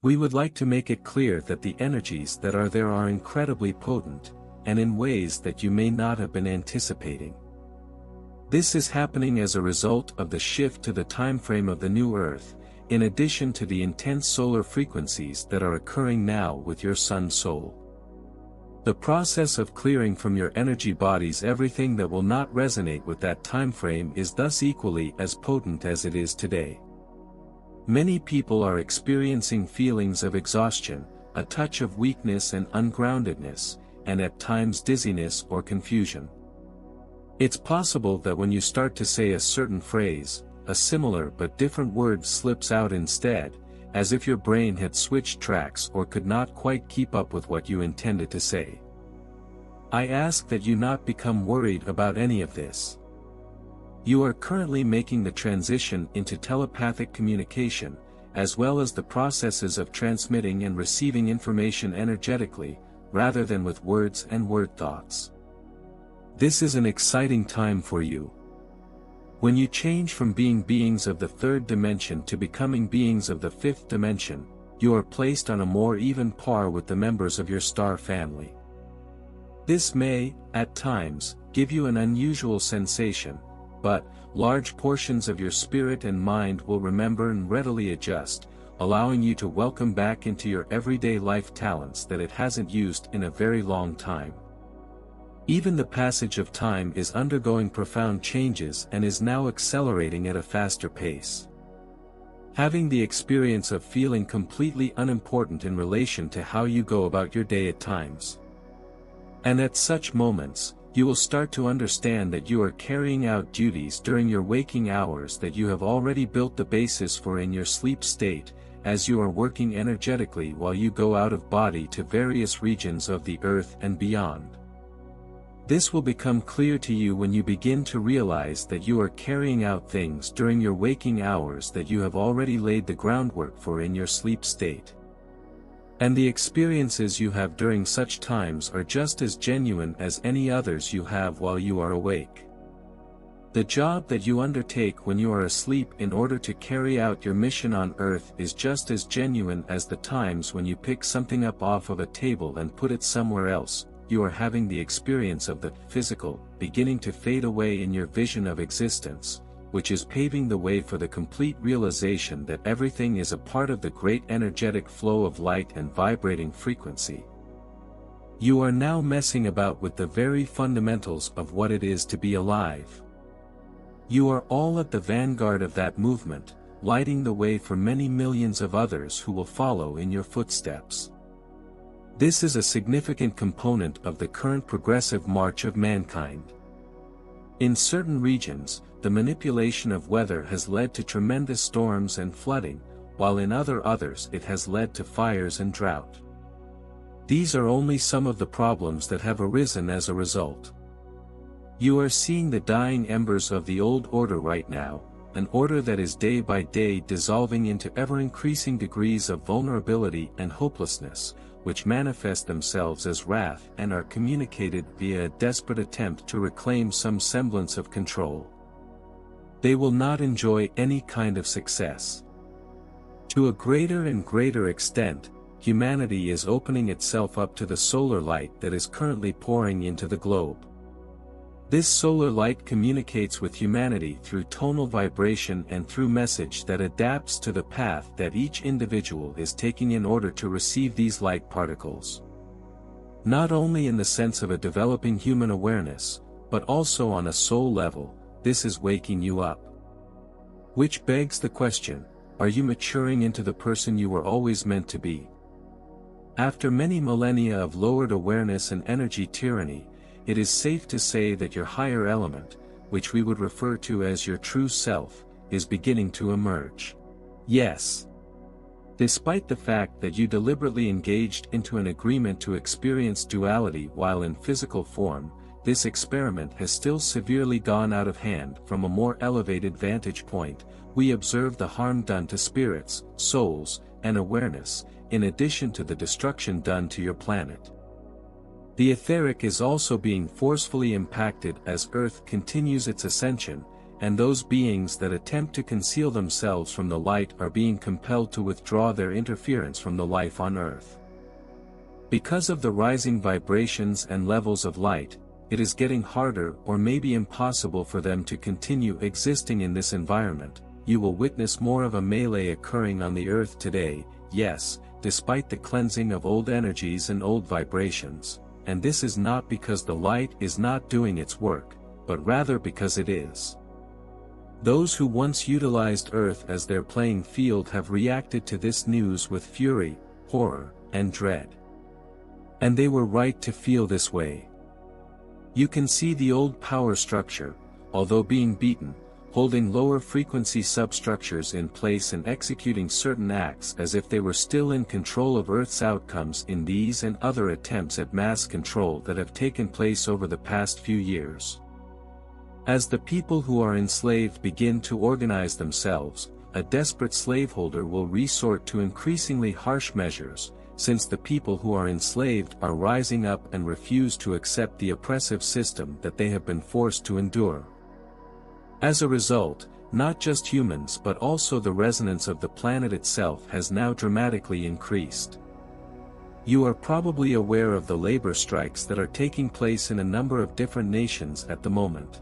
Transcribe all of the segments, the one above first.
We would like to make it clear that the energies that are there are incredibly potent, and in ways that you may not have been anticipating. This is happening as a result of the shift to the timeframe of the new Earth, in addition to the intense solar frequencies that are occurring now with your Sun soul. The process of clearing from your energy bodies everything that will not resonate with that timeframe is thus equally as potent as it is today. Many people are experiencing feelings of exhaustion, a touch of weakness and ungroundedness, and at times dizziness or confusion. It's possible that when you start to say a certain phrase, a similar but different word slips out instead, as if your brain had switched tracks or could not quite keep up with what you intended to say. I ask that you not become worried about any of this. You are currently making the transition into telepathic communication, as well as the processes of transmitting and receiving information energetically, rather than with words and word thoughts. This is an exciting time for you. When you change from being beings of the third dimension to becoming beings of the fifth dimension, you are placed on a more even par with the members of your star family. This may, at times, give you an unusual sensation, but large portions of your spirit and mind will remember and readily adjust, allowing you to welcome back into your everyday life talents that it hasn't used in a very long time. Even the passage of time is undergoing profound changes and is now accelerating at a faster pace. Having the experience of feeling completely unimportant in relation to how you go about your day at times. And at such moments, you will start to understand that you are carrying out duties during your waking hours that you have already built the basis for in your sleep state, as you are working energetically while you go out of body to various regions of the earth and beyond. This will become clear to you when you begin to realize that you are carrying out things during your waking hours that you have already laid the groundwork for in your sleep state. And the experiences you have during such times are just as genuine as any others you have while you are awake. The job that you undertake when you are asleep in order to carry out your mission on Earth is just as genuine as the times when you pick something up off of a table and put it somewhere else. You are having the experience of the physical beginning to fade away in your vision of existence, which is paving the way for the complete realization that everything is a part of the great energetic flow of light and vibrating frequency. You are now messing about with the very fundamentals of what it is to be alive. You are all at the vanguard of that movement, lighting the way for many millions of others who will follow in your footsteps. This is a significant component of the current progressive march of mankind. In certain regions, the manipulation of weather has led to tremendous storms and flooding, while in others it has led to fires and drought. These are only some of the problems that have arisen as a result. You are seeing the dying embers of the old order right now, an order that is day by day dissolving into ever-increasing degrees of vulnerability and hopelessness, which manifest themselves as wrath and are communicated via a desperate attempt to reclaim some semblance of control. They will not enjoy any kind of success. To a greater and greater extent, humanity is opening itself up to the solar light that is currently pouring into the globe. This solar light communicates with humanity through tonal vibration and through message that adapts to the path that each individual is taking in order to receive these light particles. Not only in the sense of a developing human awareness, but also on a soul level, this is waking you up. Which begs the question, are you maturing into the person you were always meant to be? After many millennia of lowered awareness and energy tyranny, it is safe to say that your higher element, which we would refer to as your true self, is beginning to emerge. Yes. Despite the fact that you deliberately engaged into an agreement to experience duality while in physical form, this experiment has still severely gone out of hand. From a more elevated vantage point, we observe the harm done to spirits, souls, and awareness, in addition to the destruction done to your planet. The etheric is also being forcefully impacted as Earth continues its ascension, and those beings that attempt to conceal themselves from the light are being compelled to withdraw their interference from the life on Earth. Because of the rising vibrations and levels of light, it is getting harder or maybe impossible for them to continue existing in this environment. You will witness more of a melee occurring on the Earth today, yes, despite the cleansing of old energies and old vibrations, and this is not because the light is not doing its work, but rather because it is. Those who once utilized Earth as their playing field have reacted to this news with fury, horror, and dread. And they were right to feel this way. You can see the old power structure, although being beaten, holding lower frequency substructures in place and executing certain acts as if they were still in control of Earth's outcomes in these and other attempts at mass control that have taken place over the past few years. As the people who are enslaved begin to organize themselves, a desperate slaveholder will resort to increasingly harsh measures, since the people who are enslaved are rising up and refuse to accept the oppressive system that they have been forced to endure. As a result, not just humans but also the resonance of the planet itself has now dramatically increased. You are probably aware of the labor strikes that are taking place in a number of different nations at the moment.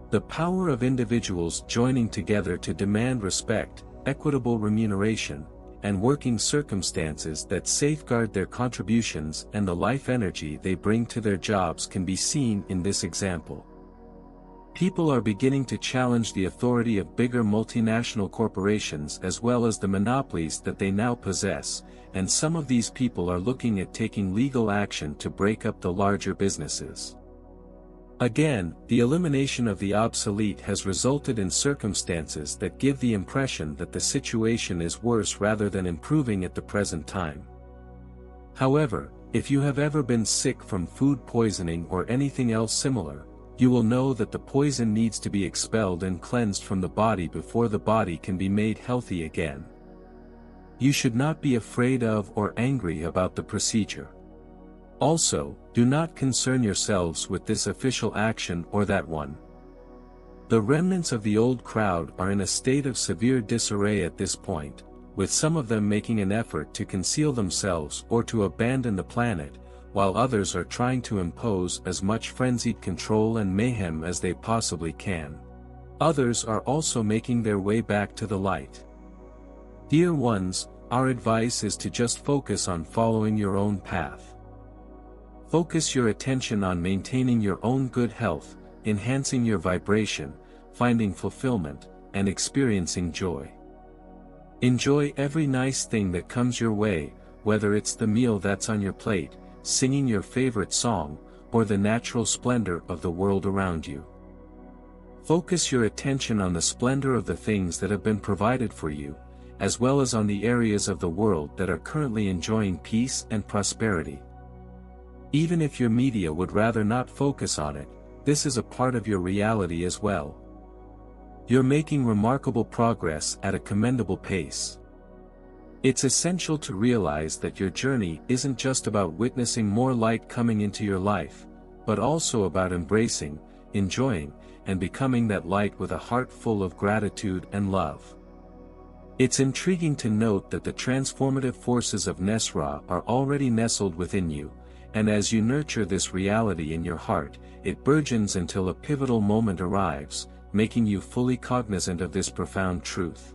The power of individuals joining together to demand respect, equitable remuneration, and working circumstances that safeguard their contributions and the life energy they bring to their jobs can be seen in this example. People are beginning to challenge the authority of bigger multinational corporations as well as the monopolies that they now possess, and some of these people are looking at taking legal action to break up the larger businesses. Again, the elimination of the obsolete has resulted in circumstances that give the impression that the situation is worse rather than improving at the present time. However, if you have ever been sick from food poisoning or anything else similar, you will know that the poison needs to be expelled and cleansed from the body before the body can be made healthy again. You should not be afraid of or angry about the procedure. Also, do not concern yourselves with this official action or that one. The remnants of the old crowd are in a state of severe disarray at this point, with some of them making an effort to conceal themselves or to abandon the planet, while others are trying to impose as much frenzied control and mayhem as they possibly can. Others are also making their way back to the light. Dear ones, our advice is to just focus on following your own path. Focus your attention on maintaining your own good health, enhancing your vibration, finding fulfillment, and experiencing joy. Enjoy every nice thing that comes your way, whether it's the meal that's on your plate, singing your favorite song, or the natural splendor of the world around you. Focus your attention on the splendor of the things that have been provided for you, as well as on the areas of the world that are currently enjoying peace and prosperity. Even if your media would rather not focus on it, this is a part of your reality as well. You're making remarkable progress at a commendable pace. It's essential to realize that your journey isn't just about witnessing more light coming into your life, but also about embracing, enjoying, and becoming that light with a heart full of gratitude and love. It's intriguing to note that the transformative forces of Nesra are already nestled within you, and as you nurture this reality in your heart, it burgeons until a pivotal moment arrives, making you fully cognizant of this profound truth.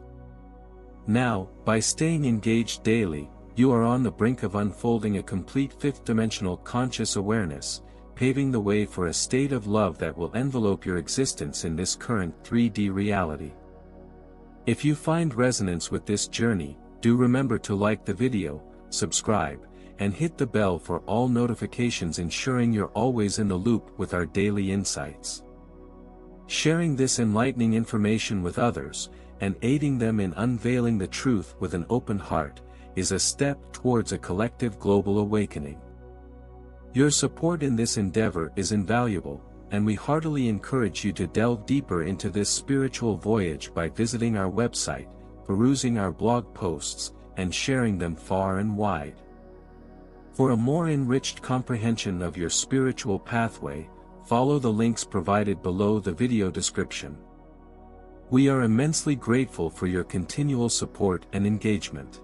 Now, by staying engaged daily, you are on the brink of unfolding a complete fifth-dimensional conscious awareness, paving the way for a state of love that will envelope your existence in this current 3D reality. If you find resonance with this journey, do remember to like the video, subscribe, and hit the bell for all notifications, ensuring you're always in the loop with our daily insights. Sharing this enlightening information with others, and aiding them in unveiling the truth with an open heart, is a step towards a collective global awakening. Your support in this endeavor is invaluable, and we heartily encourage you to delve deeper into this spiritual voyage by visiting our website, perusing our blog posts, and sharing them far and wide. For a more enriched comprehension of your spiritual pathway, follow the links provided below the video description. We are immensely grateful for your continual support and engagement.